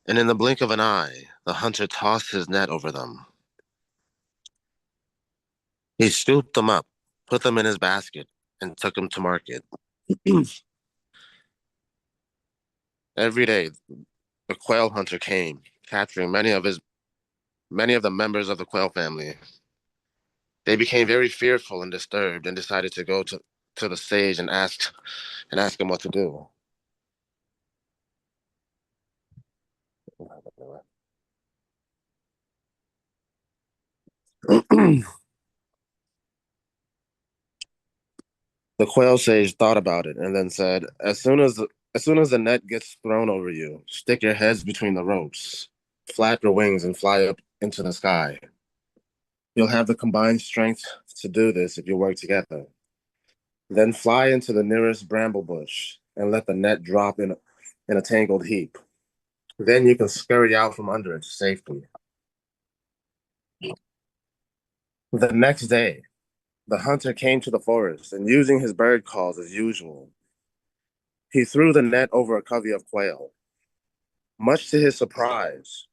and in the blink of an eye, the hunter tossed his net over them. He scooped them up, put them in his basket, and took them to market. Every day, the quail hunter came, capturing many of the members of the quail family. They became very fearful and disturbed and decided to go to the sage and ask him what to do. The quail sage thought about it and then said, as soon as the net gets thrown over you, stick your heads between the ropes, flap your wings, and fly up into the sky. You'll have the combined strength to do this if you work together. Then fly into the nearest bramble bush and let the net drop in a tangled heap. Then you can scurry out from under it to safety. The next day, the hunter came to the forest and, using his bird calls as usual, he threw the net over a covey of quail. Much to his surprise,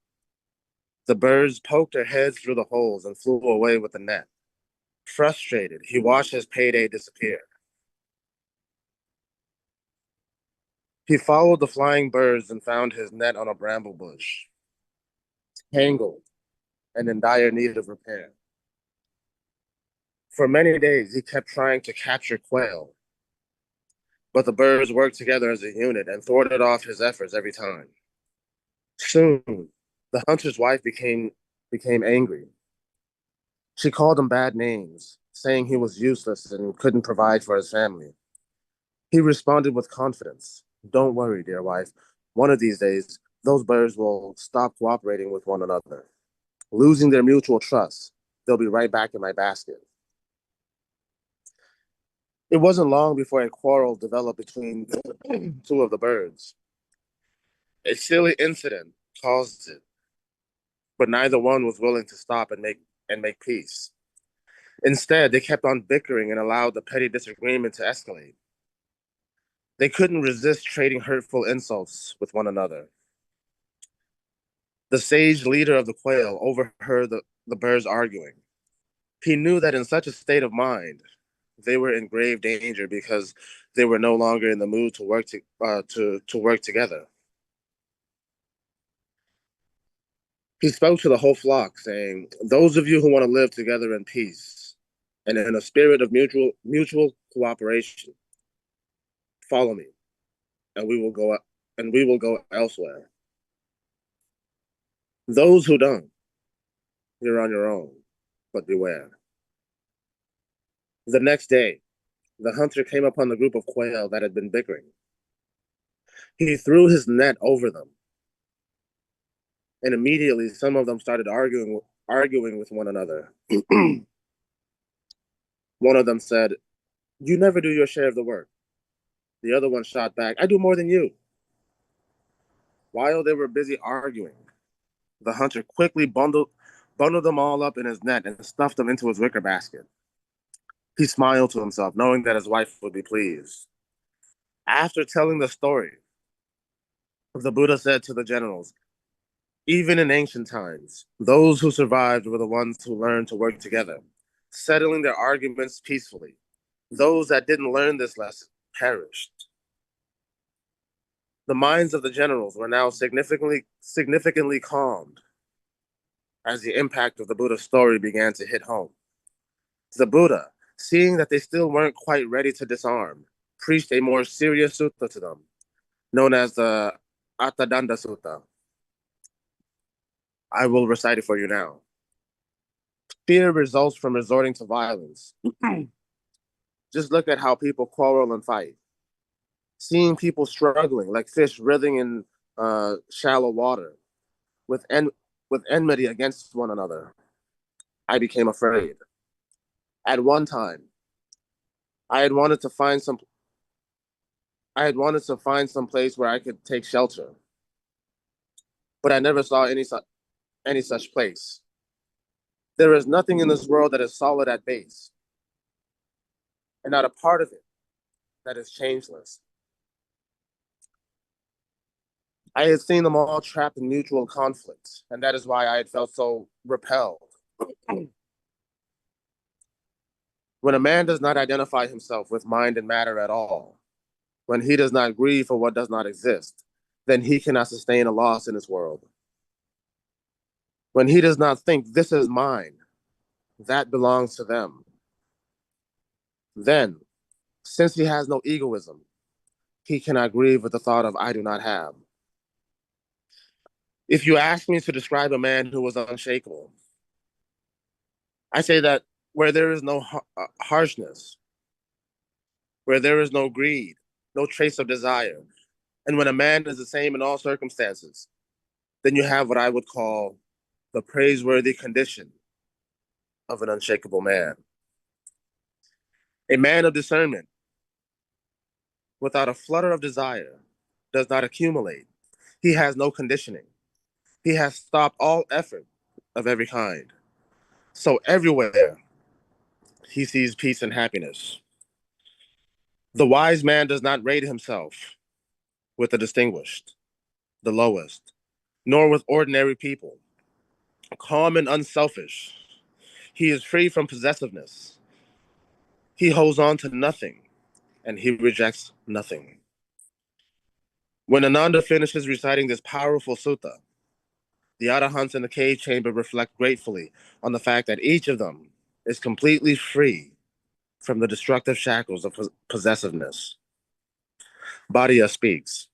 the birds poked their heads through the holes and flew away with the net. Frustrated, he watched his payday disappear. He followed the flying birds and found his net on a bramble bush, tangled and in dire need of repair. For many days, he kept trying to capture quail, but the birds worked together as a unit and thwarted off his efforts every time. Soon, the hunter's wife became angry. She called him bad names, saying he was useless and couldn't provide for his family. He responded with confidence, "Don't worry, dear wife. One of these days, those birds will stop cooperating with one another. Losing their mutual trust, they'll be right back in my basket." It wasn't long before a quarrel developed between two of the birds. A silly incident caused it, but neither one was willing to stop and make peace. Instead, they kept on bickering and allowed the petty disagreement to escalate. They couldn't resist trading hurtful insults with one another. The sage leader of the quail overheard the birds arguing. He knew that in such a state of mind, they were in grave danger because they were no longer in the mood to work together. He spoke to the whole flock, saying, "Those of you who want to live together in peace and in a spirit of mutual cooperation, follow me, and we will go elsewhere. Those who don't, you're on your own, but beware." The next day, the hunter came upon the group of quail that had been bickering. He threw his net over them, and immediately some of them started arguing with one another. One of them said, "You never do your share of the work." The other one shot back, "I do more than you." While they were busy arguing, the hunter quickly bundled them all up in his net and stuffed them into his wicker basket. He smiled to himself, knowing that his wife would be pleased. After telling the story, the Buddha said to the generals, "Even in ancient times, those who survived were the ones who learned to work together, settling their arguments peacefully. Those that didn't learn this lesson perished." The minds of the generals were now significantly calmed as the impact of the Buddha's story began to hit home. The Buddha, seeing that they still weren't quite ready to disarm, preached a more serious sutta to them, known as the Atadanda Sutta. I will recite it for you now. Fear results from resorting to violence. Just look at how people quarrel and fight. Seeing people struggling like fish writhing in shallow water with, with enmity against one another, I became afraid. At one time, I had wanted to find some I had wanted to find some place where I could take shelter, but I never saw any such place. There is nothing in this world that is solid at base, and not a part of it that is changeless. I had seen them all trapped in mutual conflict, and that is why I had felt so repelled. When a man does not identify himself with mind and matter at all, when he does not grieve for what does not exist, then he cannot sustain a loss in this world. When he does not think, this is mine, that belongs to them, then, since he has no egoism, he cannot grieve with the thought of, I do not have. If you ask me to describe a man who was unshakable, I say that where there is no harshness, where there is no greed, no trace of desire, and when a man is the same in all circumstances, then you have what I would call the praiseworthy condition of an unshakable man. A man of discernment, without a flutter of desire, does not accumulate. He has no conditioning. He has stopped all effort of every kind. So everywhere he sees peace and happiness. The wise man does not rate himself with the distinguished, the lowest, nor with ordinary people. Calm and unselfish, he is free from possessiveness. He holds on to nothing, and he rejects nothing. When Ananda finishes reciting this powerful sutta, the Arahants in the cave chamber reflect gratefully on the fact that each of them is completely free from the destructive shackles of possessiveness. Bhatia speaks.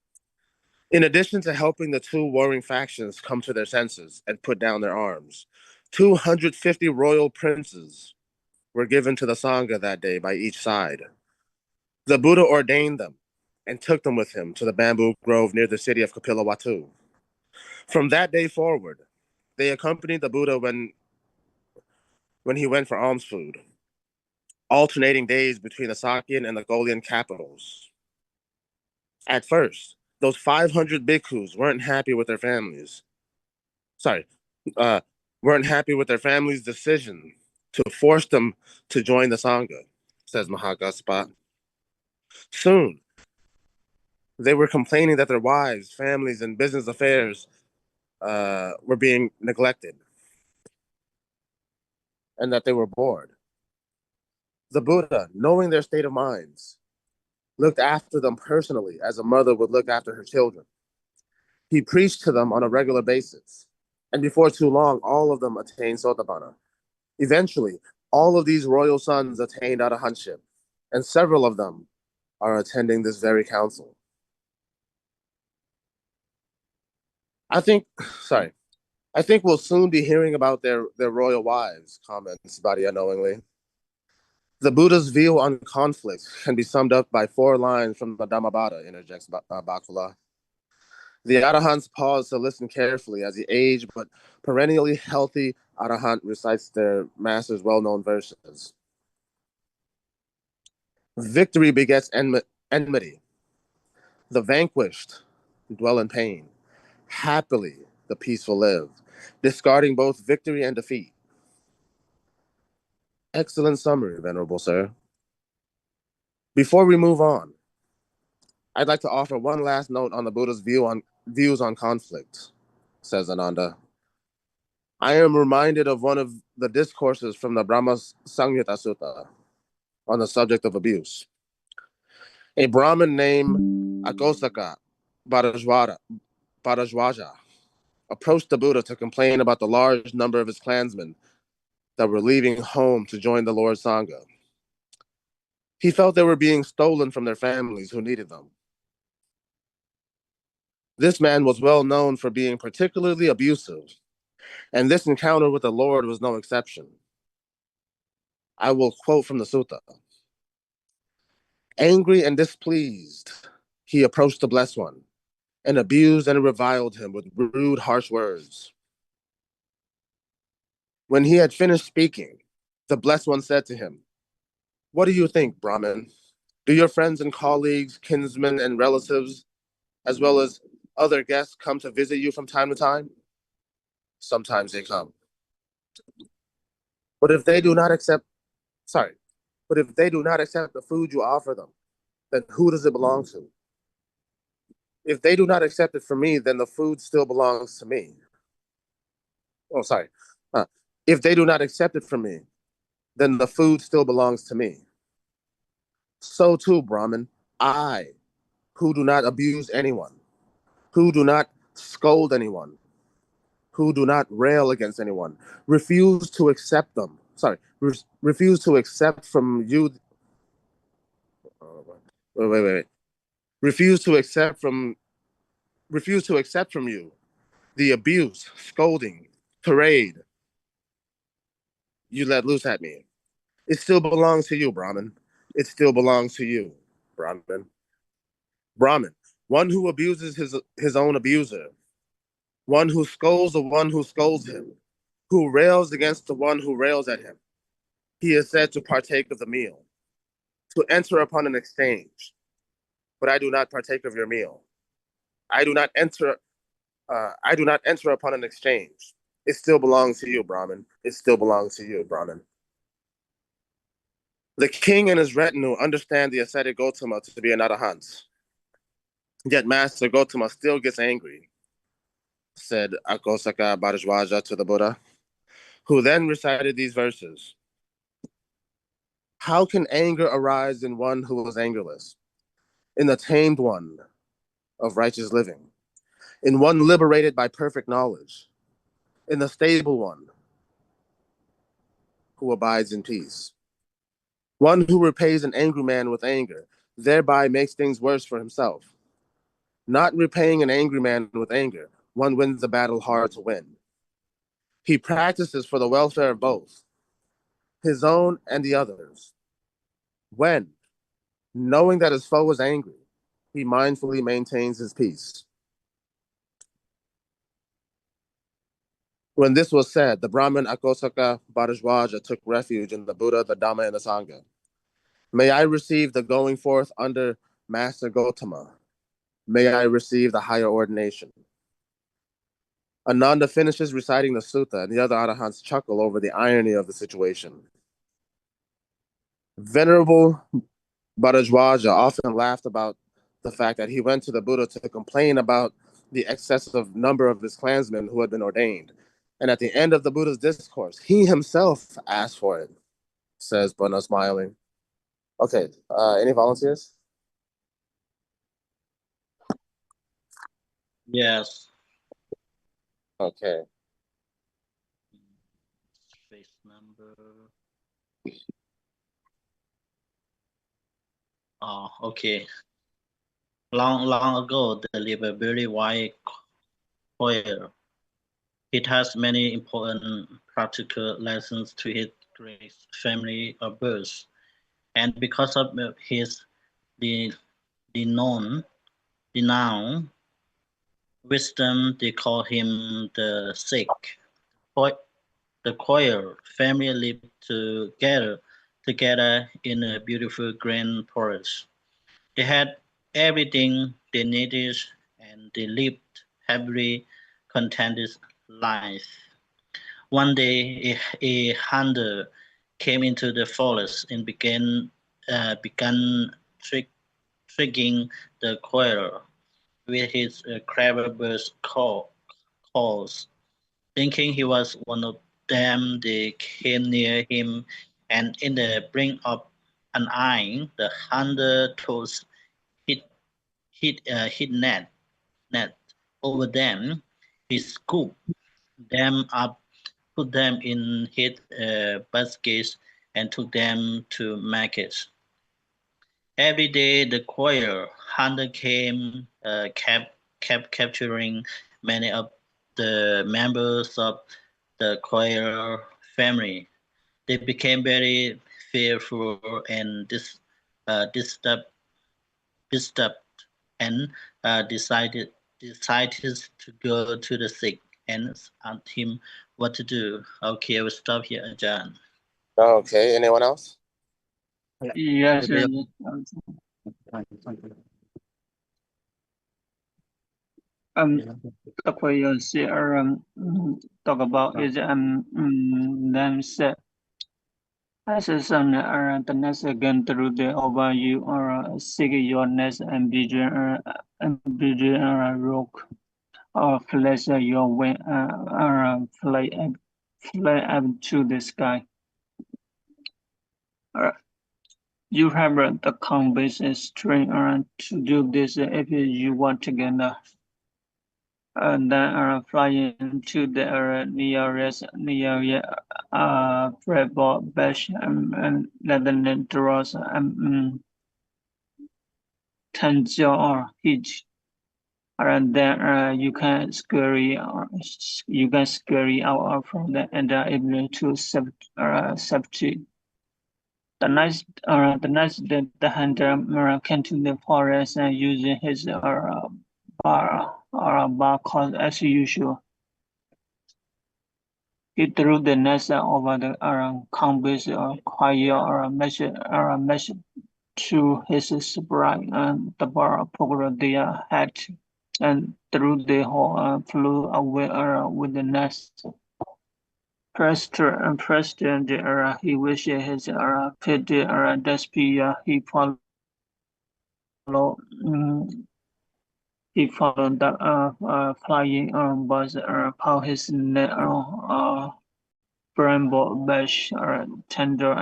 In addition to helping the two warring factions come to their senses and put down their arms, 250 royal princes were given to the Sangha that day by each side. The Buddha ordained them and took them with him to the bamboo grove near the city of Kapilavatthu. From that day forward, they accompanied the Buddha when he went for alms food, alternating days between the Sakyan and the Golian capitals. At first, those 500 bhikkhus weren't happy with their families. Sorry, uh, weren't happy with their family's decision to force them to join the Sangha, says Mahagaspa. Soon, they were complaining that their wives, families, and business affairs were being neglected and that they were bored. The Buddha, knowing their state of minds, looked after them personally as a mother would look after her children. He preached to them on a regular basis, and before too long, all of them attained Sotapanna. Eventually, all of these royal sons attained arahantship, and several of them are attending this very council. I think, sorry, I think we'll soon be hearing about their royal wives, comments Bhatia knowingly. The Buddha's view on conflict can be summed up by 4 lines from the Dhammavada, interjects Bhakula. The Arahants pause to listen carefully as the aged but perennially healthy Arahant recites their master's well-known verses. Victory begets enmity. The vanquished dwell in pain. Happily, the peaceful live, discarding both victory and defeat. Excellent summary, Venerable Sir. Before we move on, I'd like to offer one last note on the Buddha's views on conflict, says Ananda. I am reminded of one of the discourses from the Brahma Samhita Sutta on the subject of abuse. A Brahmin named Akosaka Bharadwaja approached the Buddha to complain about the large number of his clansmen that were leaving home to join the Lord Sangha. He felt they were being stolen from their families who needed them. This man was well known for being particularly abusive, and this encounter with the Lord was no exception. I will quote from the sutta. Angry and displeased, he approached the Blessed One and abused and reviled him with rude, harsh words. When he had finished speaking, the Blessed One said to him, "What do you think, Brahmin? Do your friends and colleagues, kinsmen and relatives, as well as other guests come to visit you from time to time?" Sometimes they come. But if they do not accept, sorry, but if they do not accept the food you offer them, then who does it belong to? If they do not accept it from me, then the food still belongs to me. Oh, sorry. If they do not accept it from me, then the food still belongs to me. So too, Brahmin, I, who do not abuse anyone, who do not scold anyone, who do not rail against anyone, refuse to accept them. Sorry, refuse to accept from you. Wait. Refuse to accept from you the abuse, scolding, parade you let loose at me. It still belongs to you, Brahmin. It still belongs to you, Brahmin. Brahmin, one who abuses his own abuser, one who scolds the one who scolds him, who rails against the one who rails at him. He is said to partake of the meal, to enter upon an exchange. But I do not partake of your meal. I do not enter. I do not enter upon an exchange. It still belongs to you, Brahmin. It still belongs to you, Brahmin. The king and his retinue understand the ascetic Gautama to be an arahant. Yet Master Gautama still gets angry, said Akosaka Bharadwaja to the Buddha, who then recited these verses. How can anger arise in one who was angerless, in the tamed one of righteous living, in one liberated by perfect knowledge, in the stable one who abides in peace? One who repays an angry man with anger, thereby makes things worse for himself. Not repaying an angry man with anger, one wins the battle hard to win. He practices for the welfare of both, his own and the others. When, knowing that his foe is angry, he mindfully maintains his peace. When this was said, the Brahmin Akosaka Bharadwaja took refuge in the Buddha, the Dhamma, and the Sangha. May I receive the going forth under Master Gautama. May I receive the higher ordination. Ananda finishes reciting the sutta, and the other arahants chuckle over the irony of the situation. Venerable Bharadwaja often laughed about the fact that he went to the Buddha to complain about the excessive number of his clansmen who had been ordained. And at the end of the Buddha's discourse, he himself asked for it, says Buddha, smiling. Okay, any volunteers? Yes. Okay. Space number. Oh, okay. Long ago, there lived a very wise choir. It has many important practical lessons to his great family of birth, and because of his renowned wisdom, they call him the Sikh. The choir family lived together in a beautiful green forest. They had everything they needed, and they lived happily, contented life. One day, a hunter came into the forest and began triggering the choir with his clever calls. Thinking he was one of them, they came near him, and in the blink of an eye, the hunter tossed his net over them. He scooped them up, put them in his baskets, and took them to market. Every day, the choir hunter kept capturing many of the members of the choir family. They became very fearful and disturbed and decided to go to the sick and ask him what to do. Okay, I will stop here, Ajahn. Okay, anyone else? Yes. The choir share talk about is them said As a son, the next again through the overview or seek your nest and begin rock or flash your wing or fly up to the sky. You have the compass string to do this if you want together. And then flying to the nearest prebble bash and then draws tensile or hitch. And then you can scurry out from the and able to substitute. The next the hunter came to the forest and using his bar called as usual. He threw the nest over the compass or choir or measure to his sprite, and the bar poked their head and threw the hole flew away with the nest. President he wished his pit despair he followed the flying birds upon his neck bramble bush tender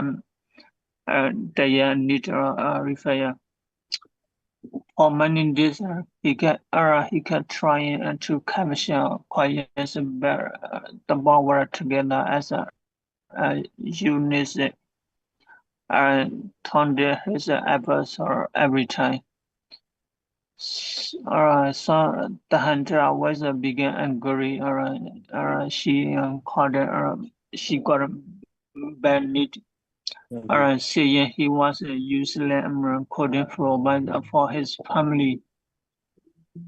and they need repair. For many days he kept trying to capture quiet bear the power together as a unit and turned his efforts every time. So the hunter was began angry she got bad need saying he was useless couldn't provide for his family.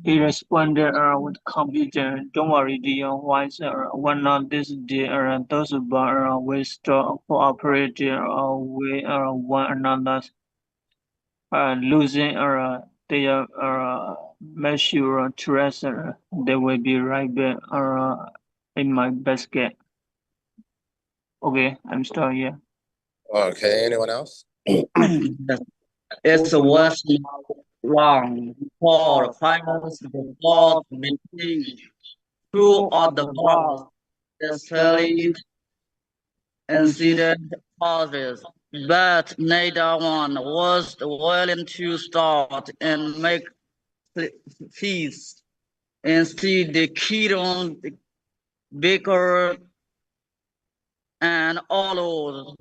He responded with confidence, "Don't worry, dear wise one of these day those will stop cooperating with one another losing their measure treasure. They will be right back in my basket." Okay, I'm still here. Okay, anyone else? It was long for finals before between two of the balls. The fairly incident pauses, but neither one was willing to start and make peace. Instead, they kept on bicker and all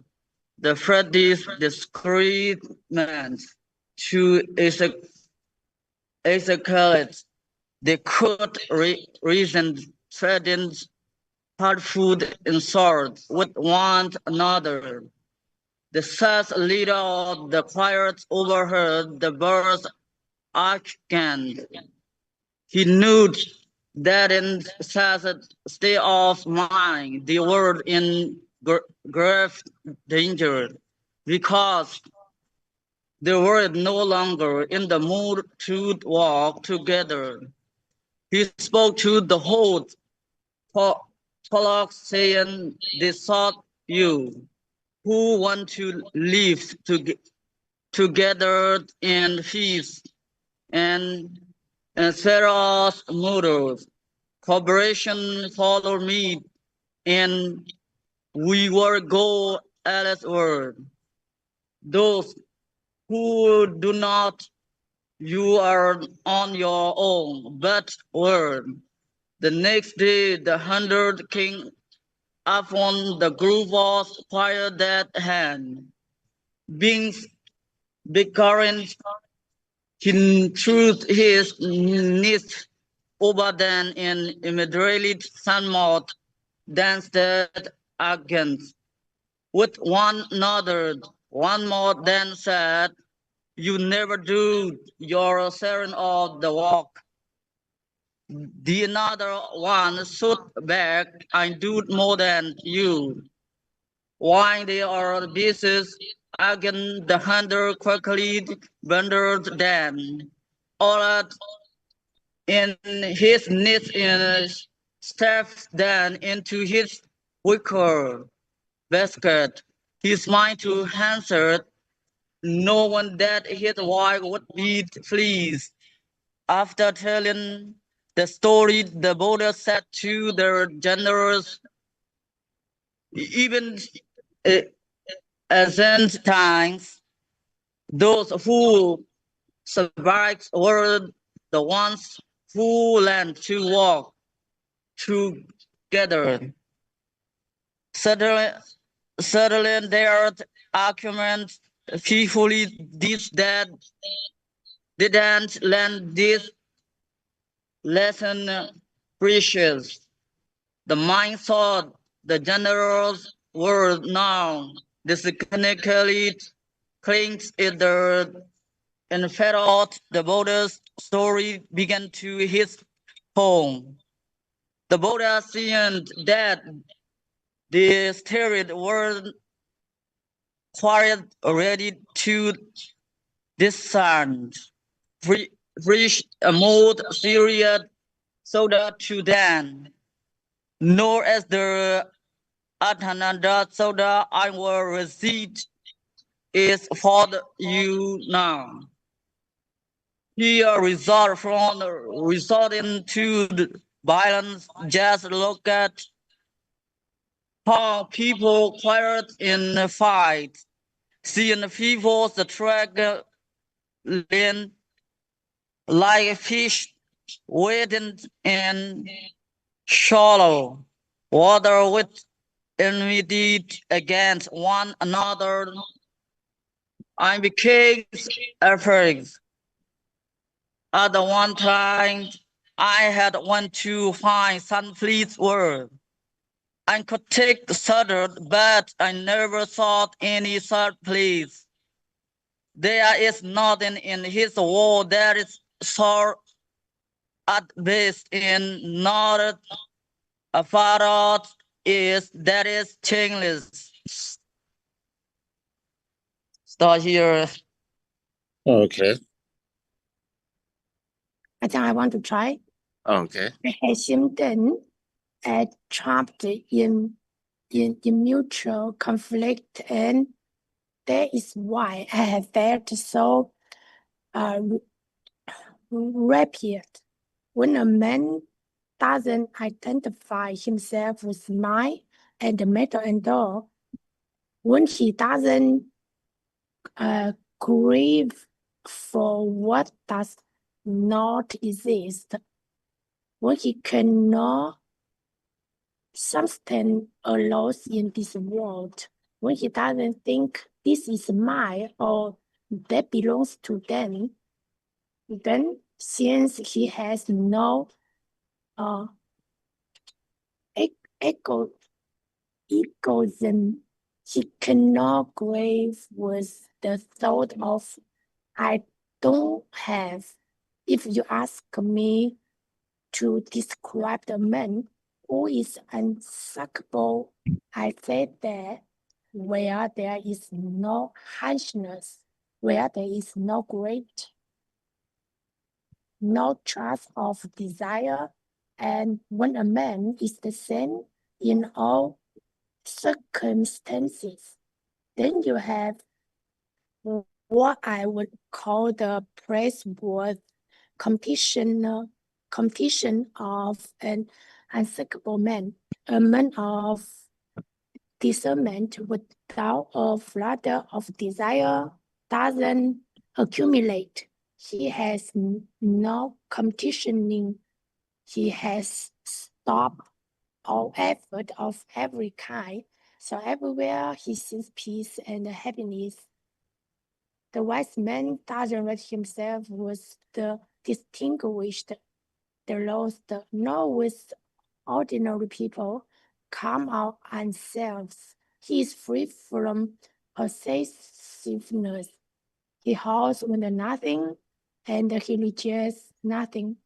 the Freddy's disagreement to escalate. They could reason threatened hurtful insults with one another. The first leader of the pirates overheard the birds argument. He knew that in such a state of mind, they were in grave danger because they were no longer in the mood to walk together. He spoke to the whole flock, saying, "They sought you, who want to live together in peace and serious motives. Cooperation follow me, and we will go elsewhere. Those who do not, you are on your own, but word." The next day, the 100 king upon the group was fired at hand. Being bickering, he threw his knees over them and immediately somewhat danced against with one another. One more then said, "You never do your share of the work." The another one stood back, "I do more than you." While they are busy again, the hunter quickly bundled them all in his nets and stuffed them into his wicker basket. his mind to answer, no one that his wife would be pleased. After telling the story, the Buddha said to the generals, even ancient times, those who survived were the ones who learned to walk together. Certainly their argument peacefully that didn't learn this lesson precious. The mind thought the generals were now disconnected, clings either and fed out. The Buddha's story began to hit home. The Buddha seeing that the spirit were quite ready to discern, reached a more serious soda to them, nor as the Athananda soda I will receive is for you now. Here result from resorting to the violence. Just look at how people quiet in a fight, seeing people struggling like fish waiting in shallow water with enmity against one another. I became afraid. At the one time, I had went to find some pleased word. I could take the sutter, but I never thought any such place. There is nothing in his world that is so at best in not a father is that is changeless. Start here. Okay. I want to try. Okay. I had symptoms trapped in mutual conflict, and that is why I have felt so rapid. When a man doesn't identify himself with mind and matter and all, when he doesn't grieve for what does not exist, when he cannot sustain a loss in this world, when he doesn't think this is mine or that belongs to them, then since he has no egoism, he cannot grieve with the thought of I don't have. If you ask me to describe the man who is unsuckable, I say that where there is no harshness, where there is no great, no trust of desire, and when a man is the same in all circumstances, then you have what I would call the praiseworthy competition of an unsuckable man, a man of discernment without a flutter of desire doesn't accumulate. He has no competitioning. He has stopped all effort of every kind. So everywhere he sees peace and happiness. The wise man doesn't let himself with the distinguished, the lost, nor with ordinary people come out unselves. He is free from possessiveness. He holds with nothing and he rejects nothing.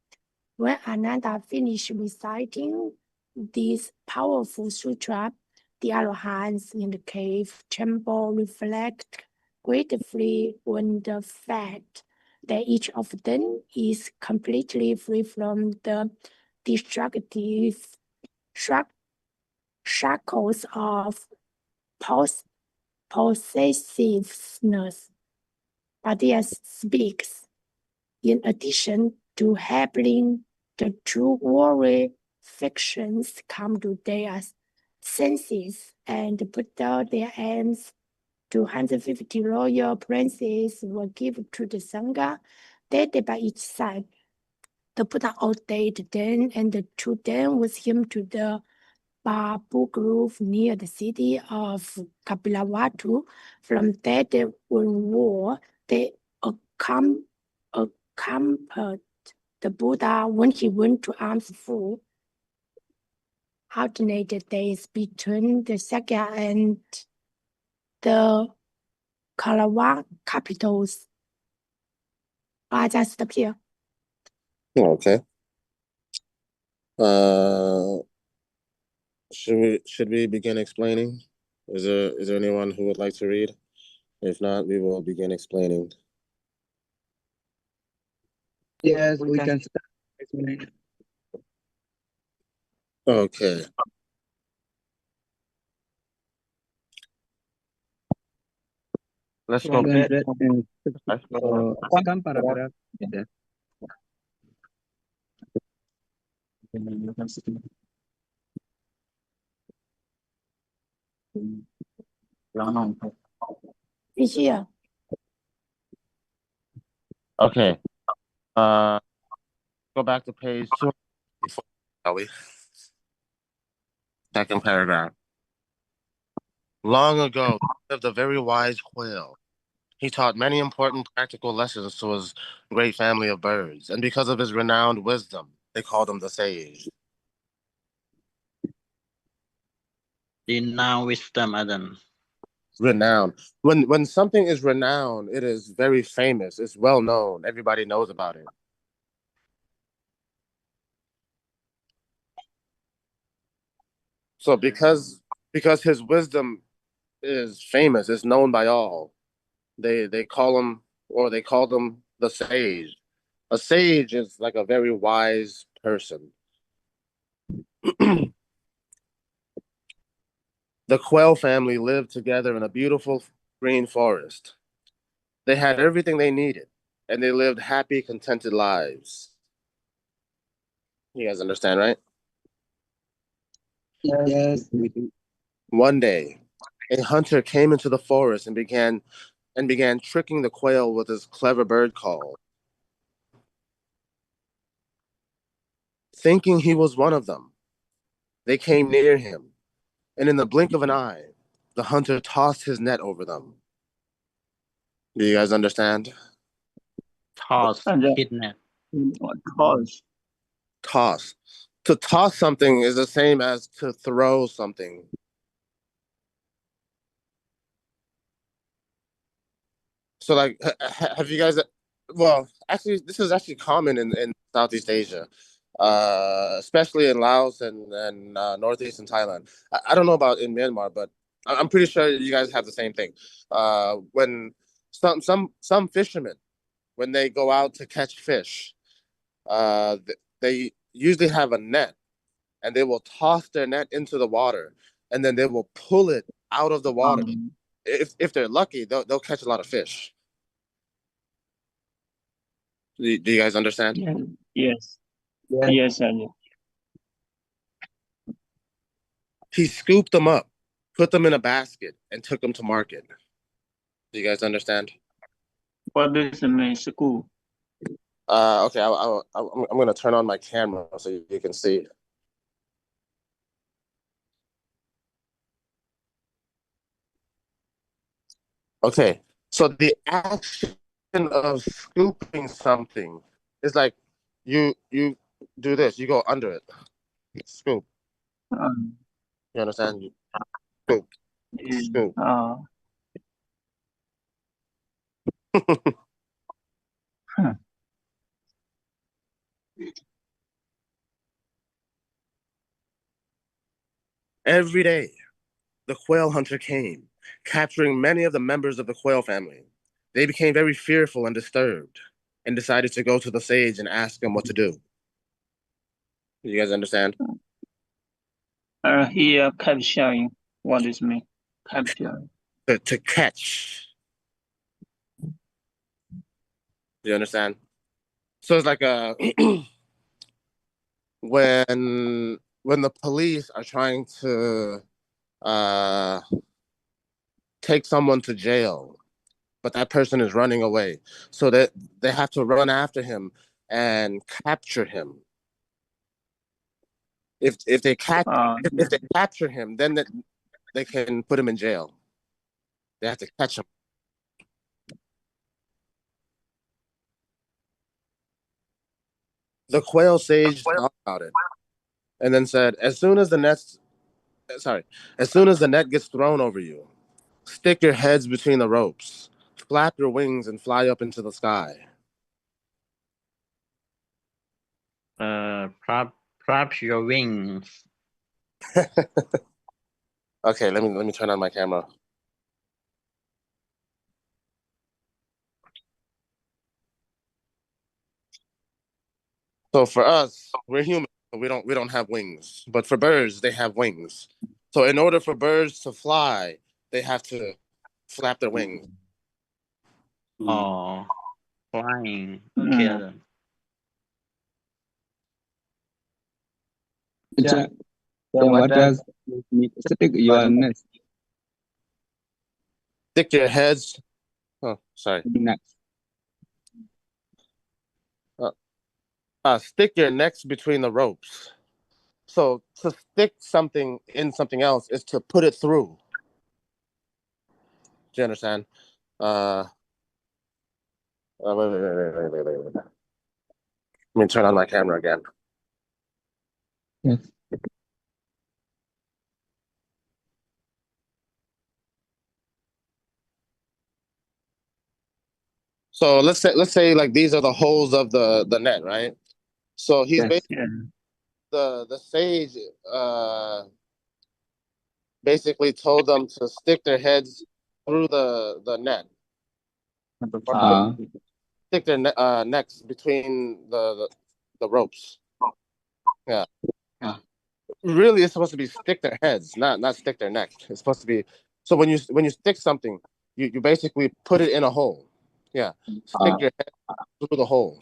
When Ananda finished reciting this powerful sutra, the Arahants in the cave chamber reflect gratefully on the fact that each of them is completely free from the destructive shackles of possessiveness. Buddha speaks, in addition to helping the true warrior factions come to their senses and put down their aims, 250 royal princes were given to the Sangha, led by each side. The Buddha ordained them and took them with him to the bamboo grove near the city of Kapilavatthu. From there, they won war. They accompanied the Buddha when he went to arms for alternated days between the Sakya and the Kalawa capitals. I just stop here. Okay. Should we begin explaining? Is there anyone who would like to read? If not, we will begin explaining. Yes, we can start explaining. Okay. Let's go back. Kan paragraf. Ya. It's here. Okay. Go back to page 2. Shall we? Second paragraph. Long ago, lived a very wise quail. He taught many important practical lessons to his great family of birds, and because of his renowned wisdom, they called him the sage. Renowned wisdom, Adam. Renowned. When something is renowned, it is very famous. It's well known. Everybody knows about it. So because his wisdom is famous, it's known by all. They call him, or they called him, the sage. A sage is like a very wise person. The quail family lived together in a beautiful green forest. They had everything they needed, and they lived happy, contented lives. You guys understand, right? Yes, we do. One day, a hunter came into the forest and began tricking the quail with his clever bird call. Thinking he was one of them, they came near him, and in the blink of an eye, the hunter tossed his net over them. Do you guys understand? Toss, And kidnap. toss. Toss. To toss something is the same as to throw something. So, like, have you guys? Well, actually, this is actually common in Southeast Asia, especially in Laos and Northeastern Thailand. I don't know about in Myanmar, but I'm pretty sure you guys have the same thing. When some fishermen, when they go out to catch fish, they usually have a net, and they will toss their net into the water, and then they will pull it out of the water. If they're lucky, they'll catch a lot of fish. Do you guys understand? Yes. Yes, I do. He scooped them up, put them in a basket, and took them to market. Do you guys understand? What does it mean, school? Okay, I'm going to turn on my camera so you can see. Okay, so the action of scooping something is like you do this. You go under it. Scoop. You understand? Scoop. Scoop. Every day, the quail hunter came, capturing many of the members of the quail family. They became very fearful and disturbed, and decided to go to the sage and ask him what to do. You guys understand? He kept sharing. What is mean? Kept sharing. to catch. You understand? So it's like a when the police are trying to take someone to jail, but that person is running away, so that they have to run after him and capture him. If they capture him, then they can put him in jail. They have to catch him. The quail sage thought about it and then said, as soon as the net gets thrown over you, stick your heads between the ropes, flap your wings, and fly up into the sky. Flap your wings. Okay, let me turn on my camera. So for us, we're human. We don't have wings. But for birds, they have wings. So in order for birds to fly, they have to flap their wings. Oh, flying. Okay then. Then what does it mean? Stick your neck. Stick your heads. Oh, sorry. Next. Stick your necks between the ropes. So to stick something in something else is to put it through. Do you understand? Wait. Let me turn on my camera again. Yes. So let's say like these are the holes of the net, right? So he's Yes. basically the sage basically told them to stick their heads through the net. Stick their necks between the ropes. Yeah. Really, it's supposed to be stick their heads, not stick their neck. It's supposed to be so when you stick something, you basically put it in a hole. Yeah. Stick your head through the hole.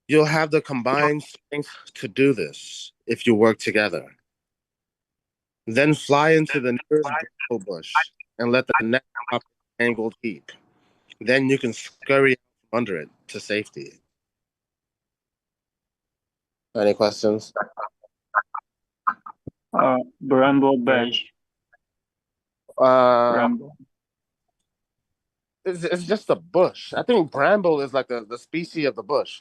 You'll have the combined strength to do this if you work together. Then fly into the nearest bramble bush and let the net drop in a tangled heap. Then you can scurry from under it to safety. Any questions? Bramble bush. Bramble. It's just a bush. I think bramble is like the species of the bush.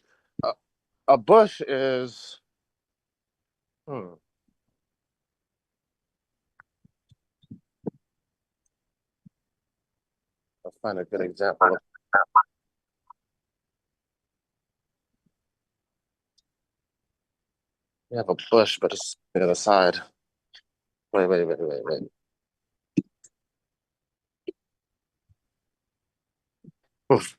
A bush is. I'll find a good example. We have a bush, but it's on the other side. Wait. Oof.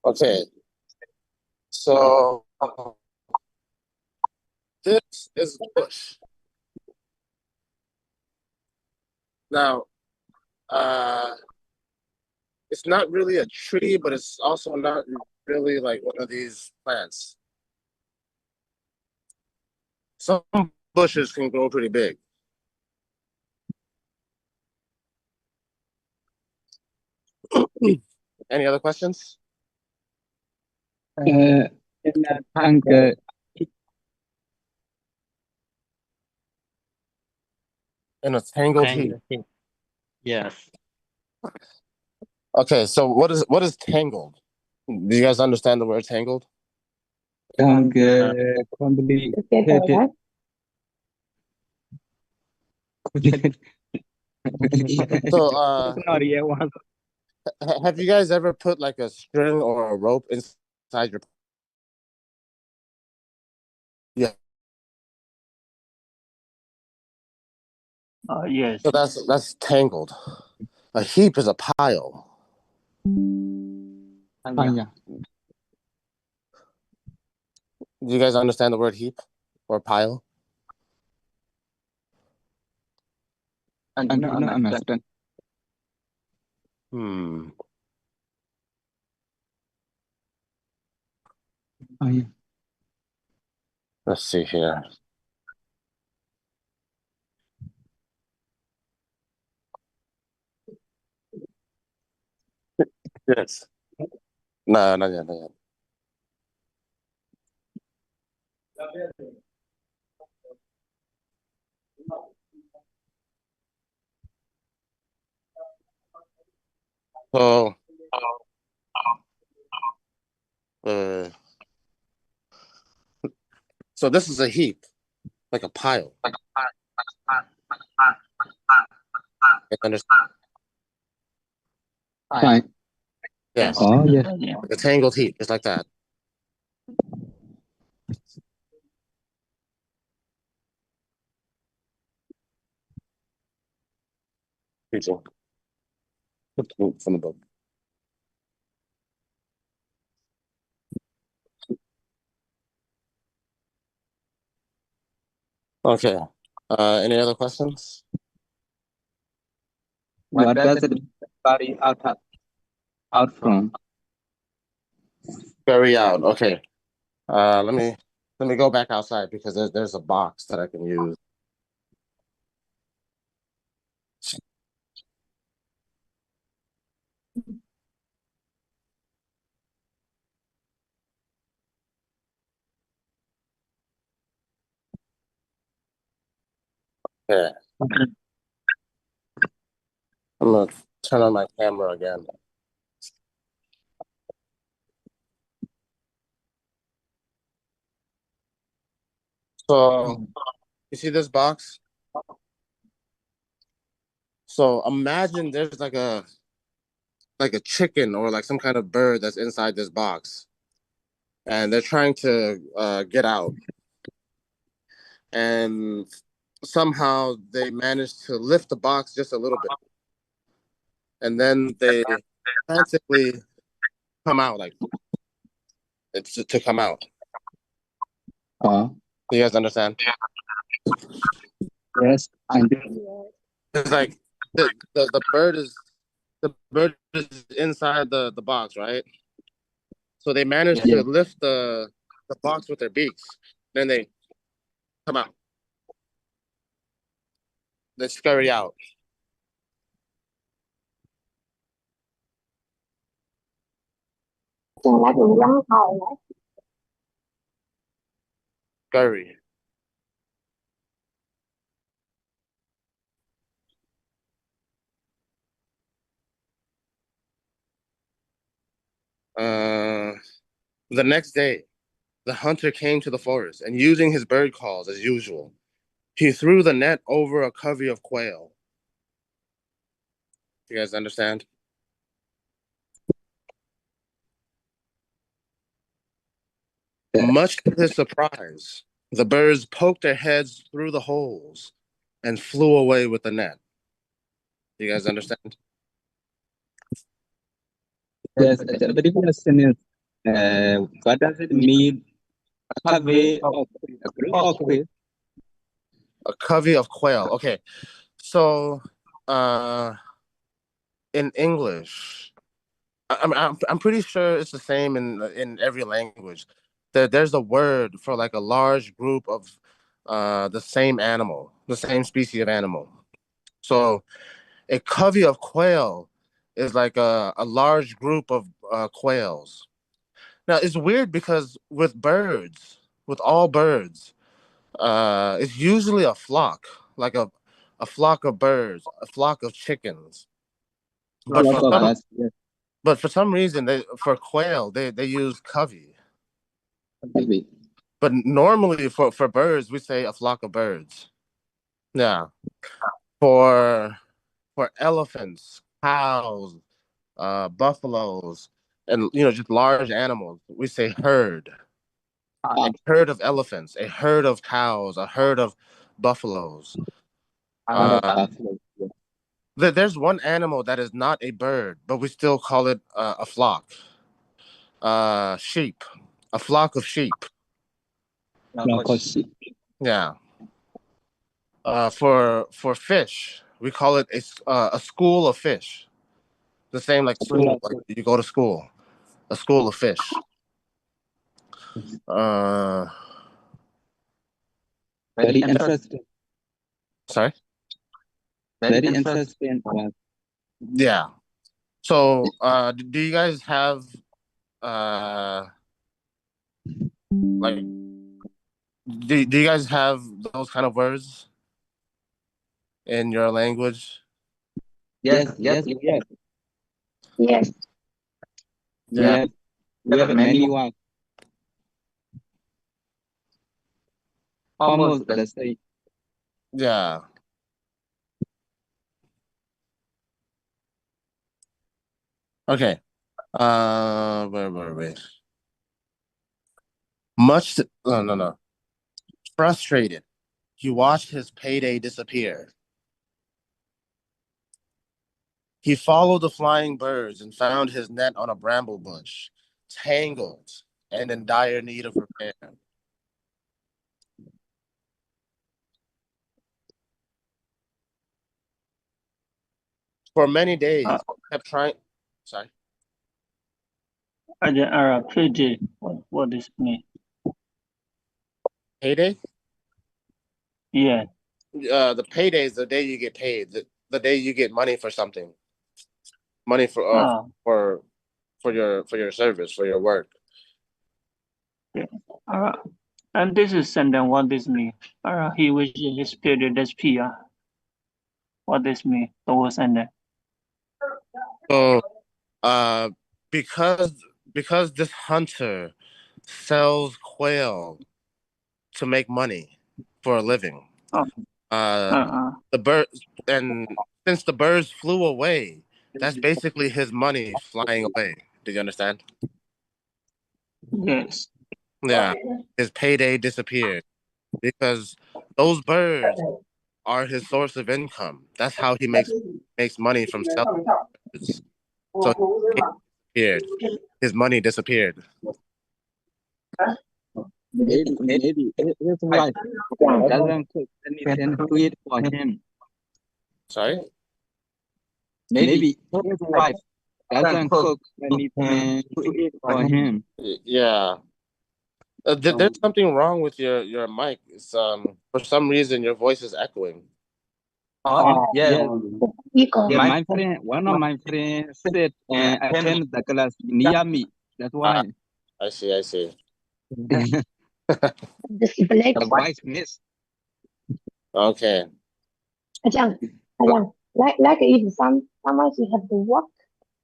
Okay. So this is bush. Now, it's not really a tree, but it's also not really like one of these plants. Some bushes can grow pretty big. Any other questions? In a tangle. In a tangled heap. Yes. Okay, so what is tangled? Do you guys understand the word tangled? Complicated. So have you guys ever put like a string or a rope inside your? Yeah. Yes. So that's tangled. A heap is a pile. Yeah. Do you guys understand the word heap or pile? I don't understand. Yeah. Let's see here. Yes. No, not yet, not yet. So, so this is a heap, like a pile. You understand? Fine. Yes. Oh, yes. Like a tangled heap, just like that. Teaching. From the book. Okay. Any other questions? What does it carry out from? Carry out. Okay. Let me go back outside because there's a box that I can use. Yeah. I'm gonna turn on my camera again. So you see this box? So imagine there's like a chicken or like some kind of bird that's inside this box, and they're trying to get out, and somehow they manage to lift the box just a little bit, and then they frantically come out, like it's to come out. Do you guys understand? Yes, I do. It's like the bird is inside the box, right? So they manage to lift the box with their beaks. Then they come out. They scurry out. Scurry. The next day, the hunter came to the forest, and using his bird calls as usual, he threw the net over a covey of quail. You guys understand? Much to his surprise, the birds poked their heads through the holes and flew away with the net. You guys understand? Yes, the question is, what does it mean? A covey of a group of quail? A covey of quail. Okay, so in English, I'm pretty sure it's the same in every language. There's a word for like a large group of the same animal, the same species of animal. So a covey of quail is like a large group of quails. Now it's weird because with birds, with all birds, it's usually a flock, like a flock of birds, a flock of chickens. But Flock for of some, birds, yes. but for some reason, for quail they use covey. Covey. But normally for birds, we say a flock of birds. Yeah. For elephants, cows, buffaloes, and just large animals, we say herd. A herd of elephants, a herd of cows, a herd of buffaloes. Buffalo, yes. There's one animal that is not a bird, but we still call it a flock. Sheep, a flock of sheep. Flock of sheep. Yeah. For fish, we call it a school of fish. The same like school, like you go to school, a school of fish. Uh, Very interesting. sorry. Very interesting. Yeah. So, do you guys have like do you guys have those kind of words in your language? Yes, yes, yes. Yes. Yeah. We have many words. Almost the same. Yeah. Okay. Wait. No. Frustrated. He watched his payday disappear. He followed the flying birds and found his net on a bramble bush, tangled and in dire need of repair. For many days, he kept trying. Sorry. PG, what does it mean? Payday? Yeah. The payday is the day you get paid. The day you get money for something. Money for your service, for your work. Yeah. And this is sentence. What this mean? He wishes his period disappear. What this mean? The whole sentence. So, because this hunter sells quail to make money for a living. The bird, and since the birds flew away, that's basically his money flying away. Do you understand? Yes. Yeah, his payday disappeared because those birds are his source of income. That's how he makes money from selling birds. So his money disappeared. Maybe his wife doesn't cook anything to eat for him. Sorry? Maybe his wife doesn't cook anything to eat for him. Yeah. There's something wrong with your mic. It's for some reason your voice is echoing. Yeah. Equal. Yeah, my friend, one of my friends said attend the class near me. That's why. I see. Display. The voice miss. Okay. Ajahn, like if someone she have to work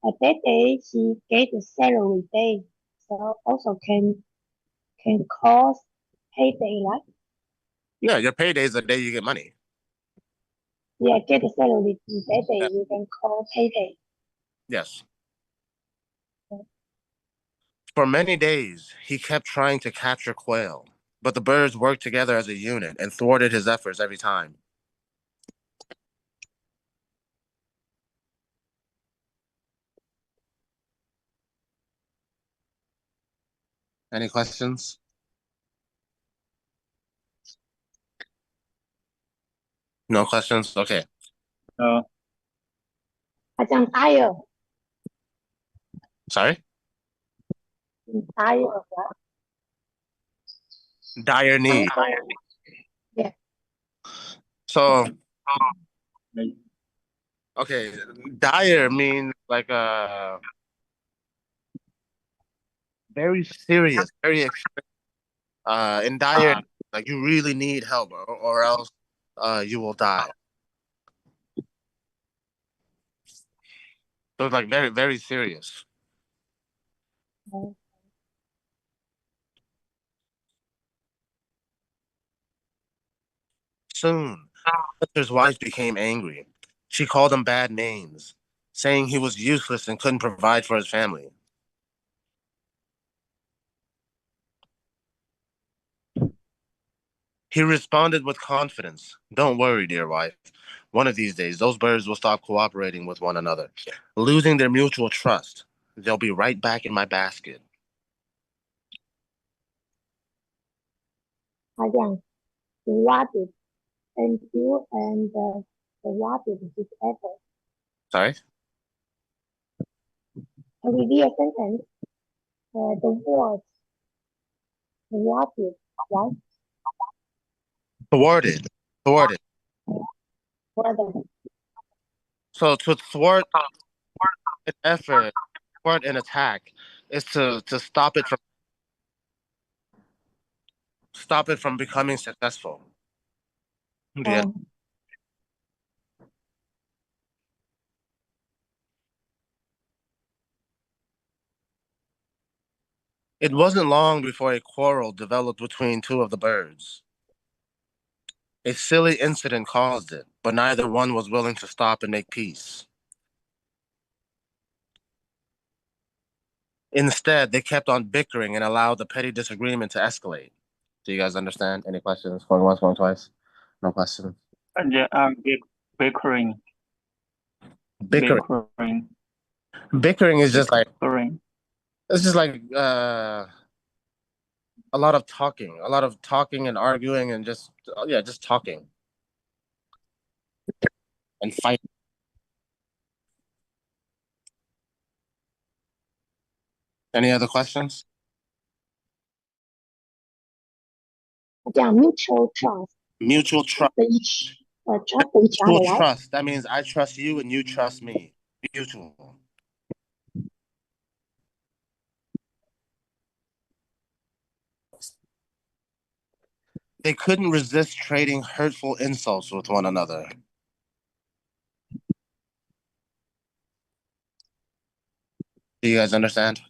at that day, she get a salary day, so also can cause payday, right? Yeah, your payday is the day you get money. Yeah, get a salary that day, you can call payday. Yes. For many days, he kept trying to capture quail, but the birds worked together as a unit and thwarted his efforts every time. Any questions? No questions? Okay. Ajahn tired. Sorry? Tired of what? Dire need. Yeah. So, okay, dire means like very serious, very in dire, like you really need help, or else you will die. So it's like very, very serious. Soon, Hunter's wife became angry. She called him bad names, saying he was useless and couldn't provide for his family. He responded with confidence, "Don't worry, dear wife. One of these days, those birds will stop cooperating with one another, losing their mutual trust. They'll be right back in my basket." Again, rewarded until and rewarded his effort. Sorry? A reveal sentence. The words rewarded, right? Thwarted. Thwarted. Further. So to thwart an effort, thwart an attack, is to stop it from becoming successful. Yeah. It wasn't long before a quarrel developed between two of the birds. A silly incident caused it, but neither one was willing to stop and make peace. Instead, they kept on bickering and allowed the petty disagreement to escalate. Do you guys understand? Any questions? Going once, going twice? No questions. And bickering. Bickering. Bickering is just like Bickering. it's just like a lot of talking and arguing and just talking and fighting. Any other questions? Yeah, mutual trust. Mutual trust. Trust each other, Mutual right? trust. That means I trust you and you trust me. Mutual. They couldn't resist trading hurtful insults with one another. Do you guys understand?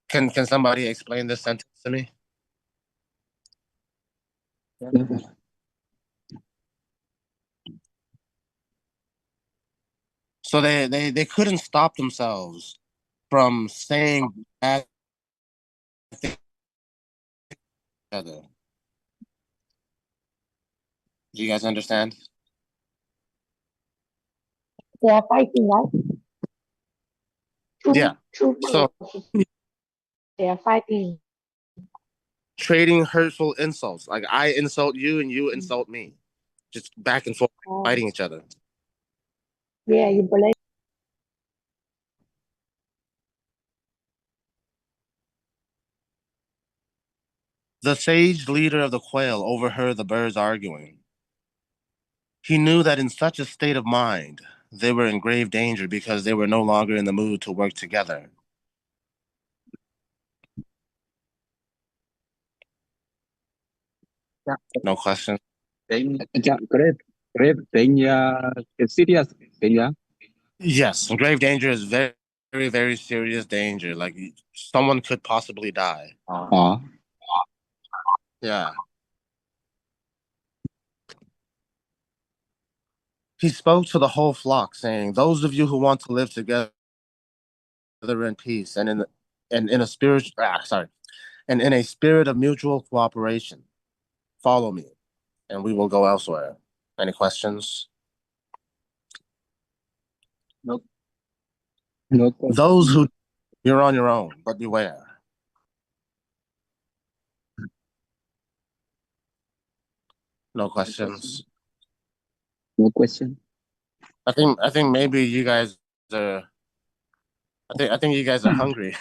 Can somebody explain this sentence to me? So they couldn't stop themselves from saying bad things to each other. Do you guys understand? They are fighting, right? Yeah. So they are fighting. Trading hurtful insults. Like I insult you and you insult me. Just back and forth, fighting each other. Yeah, you believe. The sage leader of the quail overheard the birds arguing. He knew that in such a state of mind, they were in grave danger because they were no longer in the mood to work together. No question. Grave danger is serious danger. Yes, grave danger is very, very, very serious danger. Like someone could possibly die. Yeah. He spoke to the whole flock, saying, "Those of you who want to live together in peace and in a spirit, and in a spirit of mutual cooperation, follow me, and we will go elsewhere." Any questions? No. No question. Those who you're on your own, but beware. No questions. No question. I think maybe you guys are. I think you guys are hungry.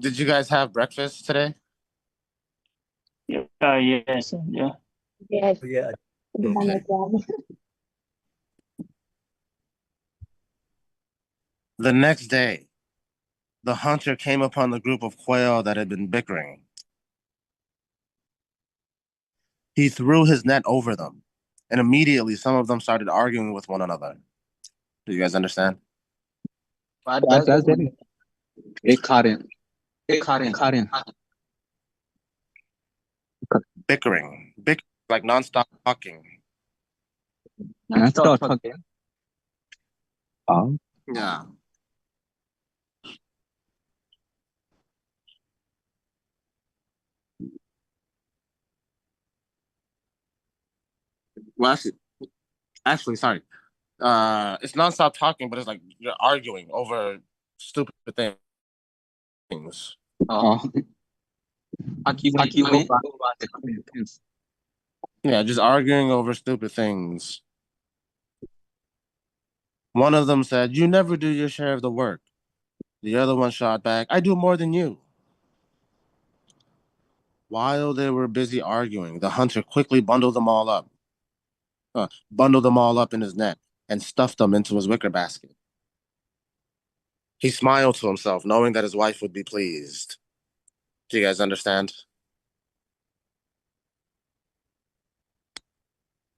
Did you guys have breakfast today? Yes. Yeah. Yes. Yeah. Okay. The next day, the hunter came upon the group of quail that had been bickering. He threw his net over them, and immediately some of them started arguing with one another. Do you guys understand? What does it mean? Recurring. Bickering. Like nonstop talking. Non-stop talking. Oh. Yeah. Well, actually, sorry. It's nonstop talking, but it's like you're arguing over stupid things. Oh. Arguing over the things. Yeah, just arguing over stupid things. One of them said, "You never do your share of the work." The other one shot back, "I do more than you." While they were busy arguing, the hunter quickly bundled them all up in his net and stuffed them into his wicker basket. He smiled to himself, knowing that his wife would be pleased. Do you guys understand?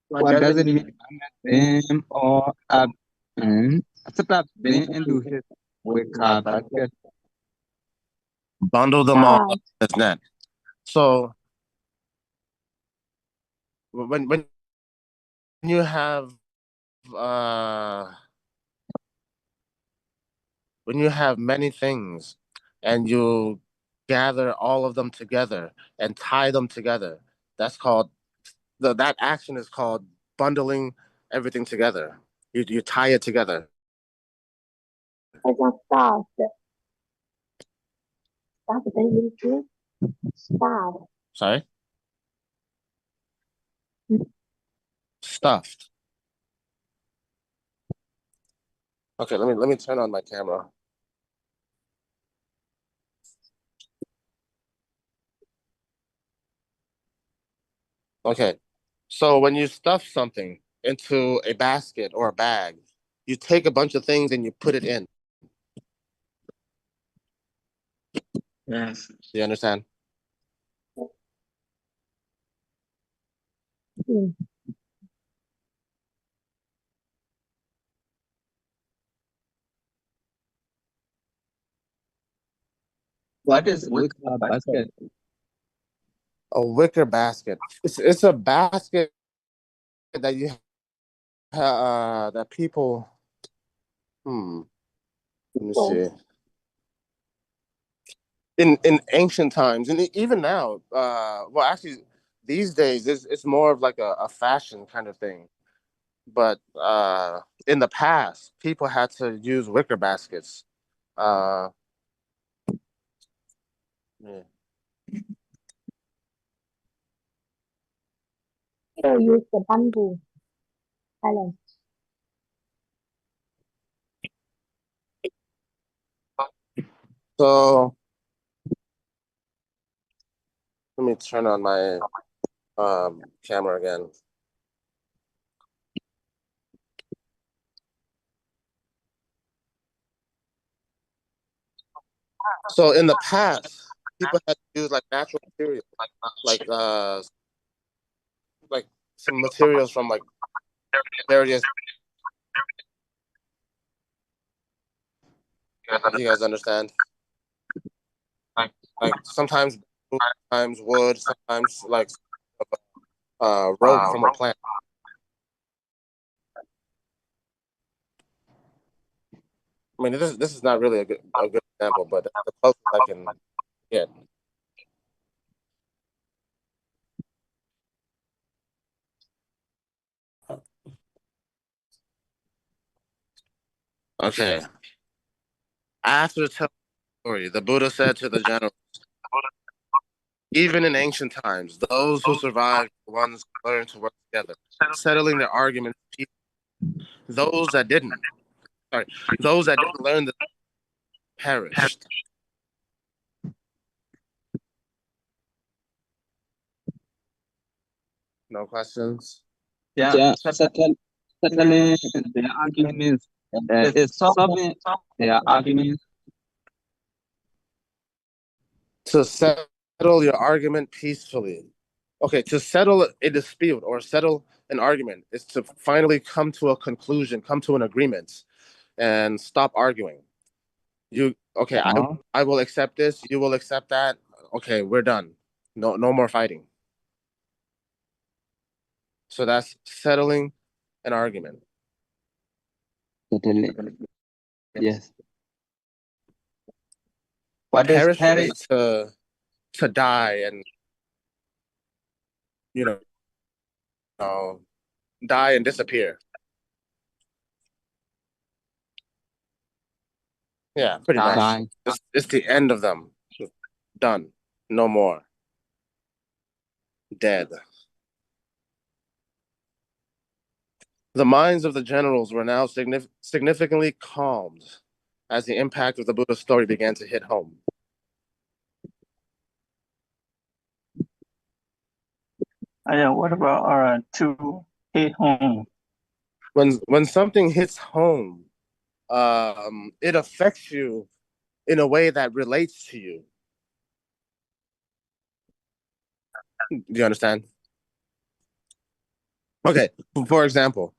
What does it mean? Them or stuff them into his wicker basket. Bundle them all up in his net. So when you have many things and you gather all of them together and tie them together, that's called that action is called bundling everything together. You tie it together. Stuffed. Stuffed in Stuffed. Sorry? Stuffed. Okay, let me turn on my camera. Okay. So when you stuff something into a basket or a bag, you take a bunch of things and you put it in. Yes. Do you understand? What is wicker basket? A wicker basket. It's a basket that you that people. Let me see. In ancient times, and even now, well, actually, these days it's more of like a fashion kind of thing. But in the past, people had to use wicker baskets. Yeah. People use the bamboo. Alan. So let me turn on my camera again. So in the past, people had to use like natural materials, like some materials from like various. You guys understand? Like sometimes wood, sometimes like rope from a plant. I mean, this is not really a good example, but that's the closest I can get. Okay. After telling the story, the Buddha said to the generals, "Even in ancient times, those who survived were the ones who learned to work together, settling their arguments. Those that didn't learn, perished." No questions? Yeah. Settling the arguments Is solving their argument. To settle your argument peacefully. Okay, to settle a dispute or settle an argument is to finally come to a conclusion, come to an agreement, and stop arguing. Okay, I will accept this, you will accept that. Okay, we're done. No more fighting. So that's settling an argument. Totally. Yes. What is Perish perish? is to die and die and disappear. Yeah, pretty much. Die. It's the end of them. Done. No more. Dead. The minds of the generals were now significantly calmed as the impact of the Buddha story began to hit home. What about to hit home? When something hits home, it affects you in a way that relates to you. Do you understand? Okay, for example,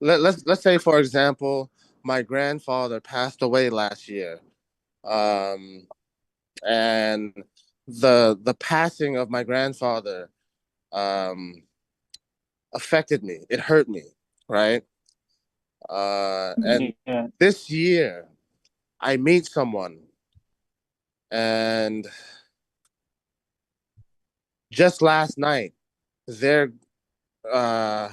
let's say, for example, my grandfather passed away last year, and the passing of my grandfather affected me. It hurt me, right? And this year, I meet someone, and just last night, I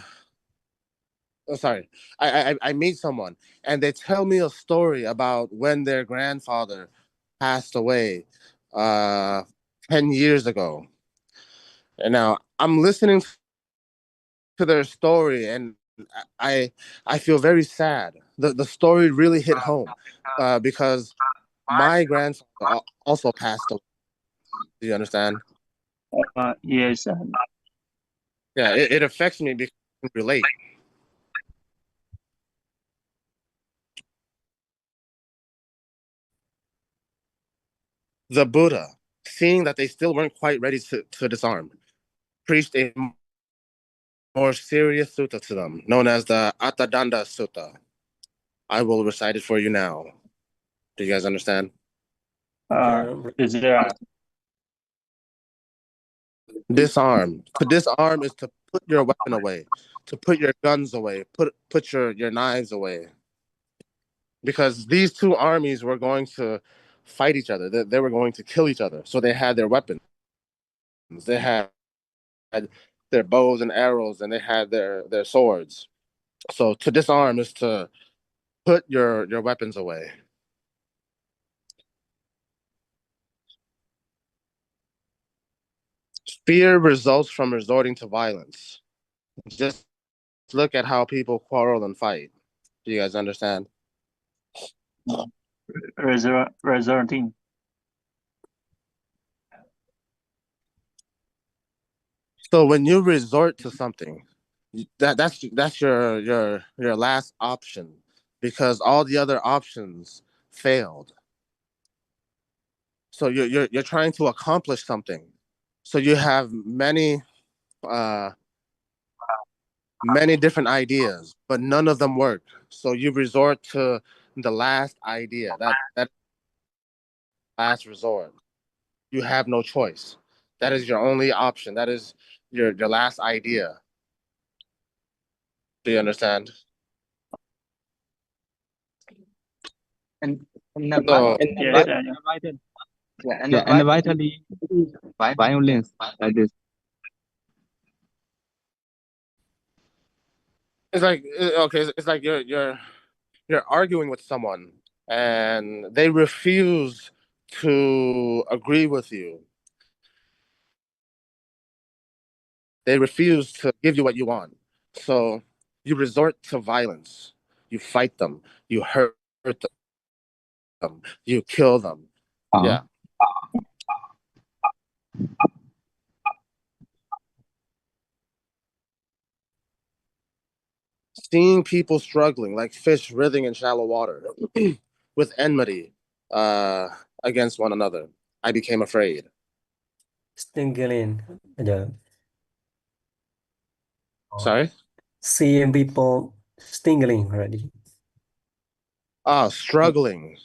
meet someone, and they tell me a story about when their grandfather passed away 10 years ago. And now I'm listening to their story, and I feel very sad. The story really hit home because my grandfather also passed away. Do you understand? Yes. Yeah, it affects me because I can relate. The Buddha, seeing that they still weren't quite ready to disarm, preached a more serious sutta to them, known as the Atadanda Sutta. I will recite it for you now. Do you guys understand? Is there Disarm. To disarm is to put your weapon away, to put your guns away, put your knives away. Because these two armies were going to fight each other. They were going to kill each other. So they had their weapons. They had their bows and arrows, and they had their swords. So to disarm is to put your weapons away. Fear results from resorting to violence. Just look at how people quarrel and fight. Do you guys understand? resorting? So when you resort to something, that's your last option, because all the other options failed. So you're trying to accomplish something. So you have many different ideas, but none of them work. So you resort to the last idea, that last resort. You have no choice. That is your only option. That is your last idea. Do you understand? And So, vitally violence like this. it's like, okay, it's like you're arguing with someone and they refuse to agree with you. They refuse to give you what you want. So you resort to violence. You fight them. You hurt them. You kill them. Yeah. seeing people struggling like fish writhing in shallow water with enmity against one another, I became afraid. Stingling. Yeah. Sorry? Seeing people stingling already. Struggling.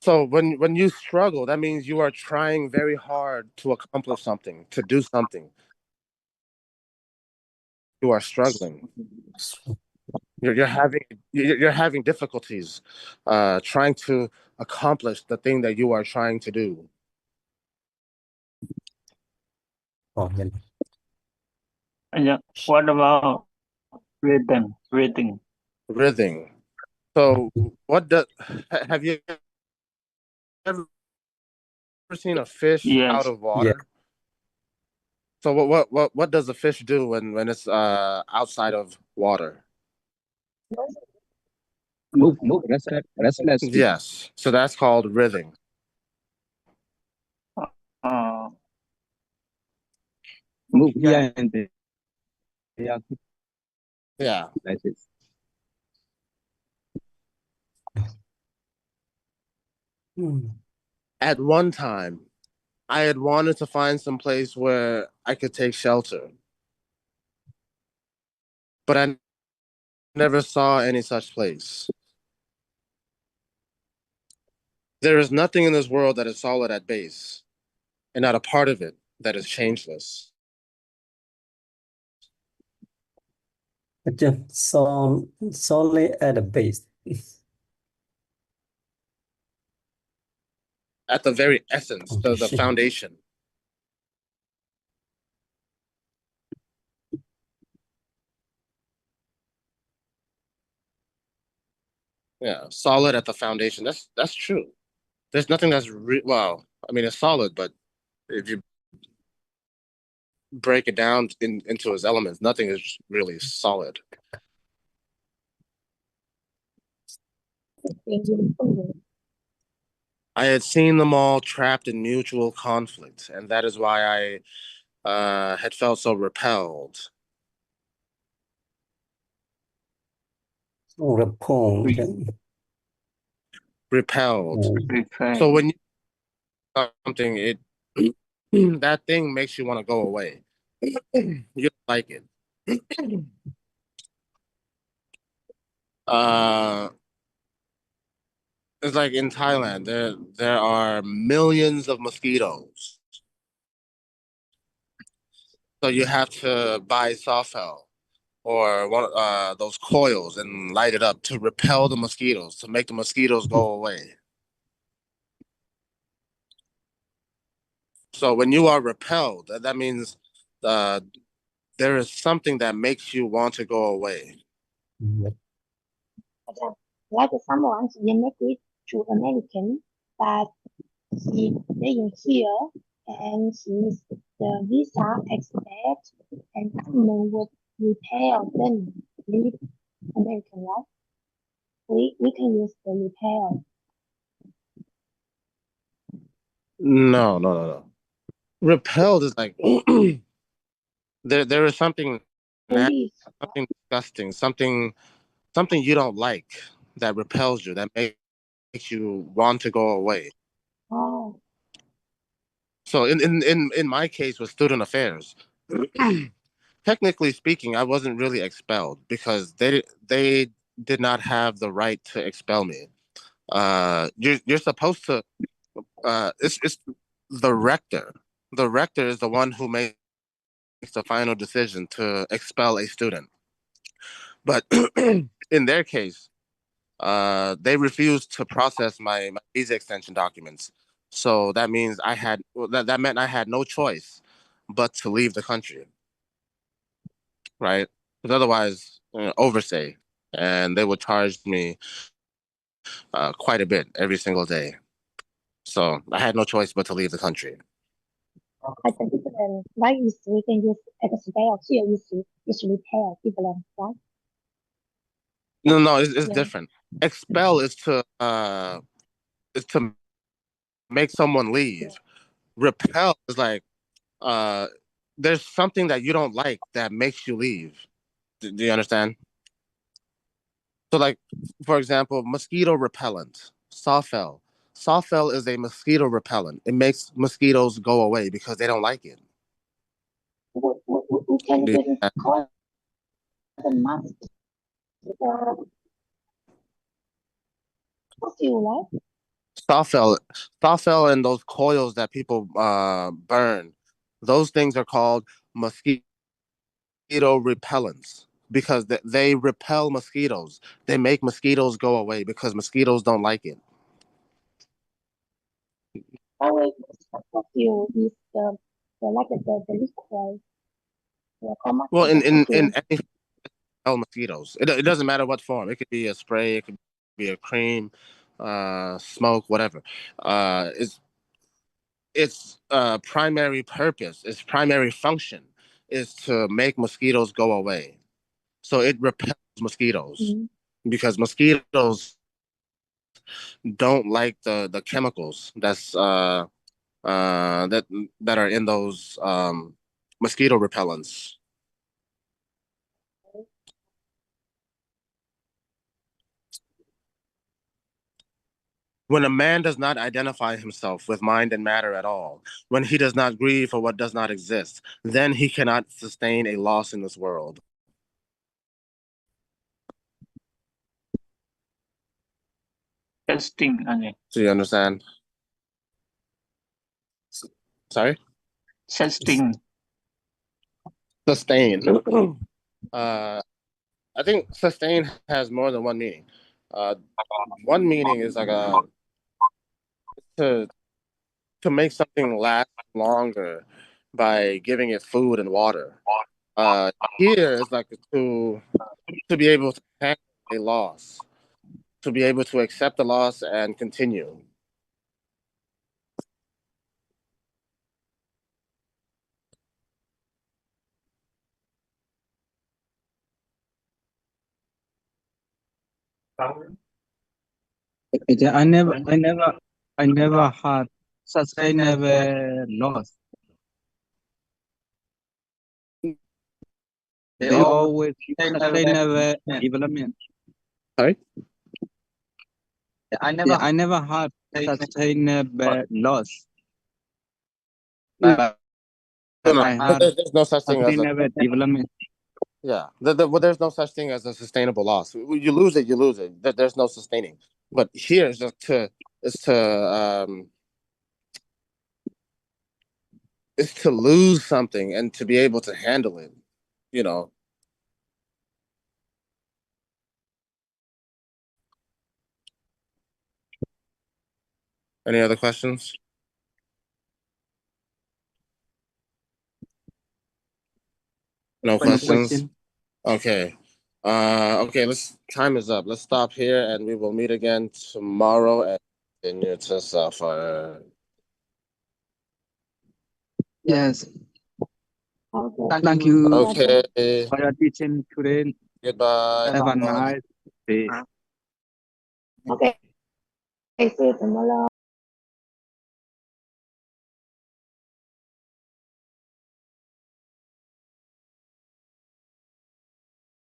So when you struggle, that means you are trying very hard to accomplish something, to do something. You are struggling. You're having difficulties trying to accomplish the thing that you are trying to do. Oh, yeah. Yeah. What about breathing? Writhing. So have you ever seen a fish out Yes. of water? Yeah. So what does a fish do when it's outside of water? Move, restless. Yes. So that's called writhing. Uh, Move here and there. Yeah. Like this. At one time, I had wanted to find some place where I could take shelter, but I never saw any such place. There is nothing in this world that is solid at base, and not a part of it that is changeless. Just solely at the base. At the very essence, the foundation. Yeah, solid at the foundation. That's true. There's nothing that's well. I mean, it's solid, but if you break it down into its elements, nothing is really solid. I had seen them all trapped in mutual conflict, and that is why I had felt so repelled. Repelled. So when you do something, it that thing makes you want to go away. You don't like it. It's like in Thailand, there are millions of mosquitoes. So you have to buy softgel or those coils and light it up to repel the mosquitoes, to make the mosquitoes go away. So when you are repelled, that means there is something that makes you want to go away. Like someone immigrated to American, but she living here and she's the visa expert and government would repel then leave American life. We can use the repel. No. Repelled is like there is something nasty, something disgusting, something you don't like that repels you, that makes you want to go away. Oh. So in my case with student affairs, technically speaking, I wasn't really expelled because they did not have the right to expel me. You're supposed to. It's the rector. The rector is the one who makes the final decision to expel a student. But in their case, they refused to process my visa extension documents. So that means that meant I had no choice but to leave the country, right? Because otherwise, overstay, and they would charge me quite a bit every single day. So I had no choice but to leave the country. I think different. Why is we can use expel here is repel different, right? No, it's different. Expel is to make someone leave. Repel is like there's something that you don't like that makes you leave. Do you understand? So, like, for example, mosquito repellent, Sawfell. Sawfell is a mosquito repellent. It makes mosquitoes go away because they don't like it. We can Do you get understand? call the mask. What do you like? Sawfell and those coils that people burn, those things are called mosquito repellents because they repel mosquitoes. They make mosquitoes go away because mosquitoes don't like it. Always you is the like the liquid. Well, in any repel mosquitoes, it doesn't matter what form. It could be a spray, it could be a cream, smoke, whatever. Its primary purpose, its primary function is to make mosquitoes go away. So it repels mosquitoes because mosquitoes don't like the chemicals that are in those mosquito repellents. When a man does not identify himself with mind and matter at all, when he does not grieve for what does not exist, then he cannot sustain a loss in this world. Testing again. Do you understand? Sorry? Testing. Sustain. I think sustain has more than one meaning. One meaning is like to make something last longer by giving it food and water. Here is like to be able to handle a loss, to be able to accept the loss and continue. I never had sustainable loss. They always sustainable development. Sorry? I never had sustainable loss. No, I had there's no such thing as a sustainable development. yeah. Well, there's no such thing as a sustainable loss. You lose it, you lose it. There's no sustaining. But here is just to is to lose something and to be able to handle it. You know. Any other questions? No questions. Question. Okay. Okay, time is up. Let's stop here and we will meet again tomorrow and continue to suffer. Yes. Okay. Thank you Okay. for your teaching today. Goodbye. Have a nice day. Okay. See you tomorrow.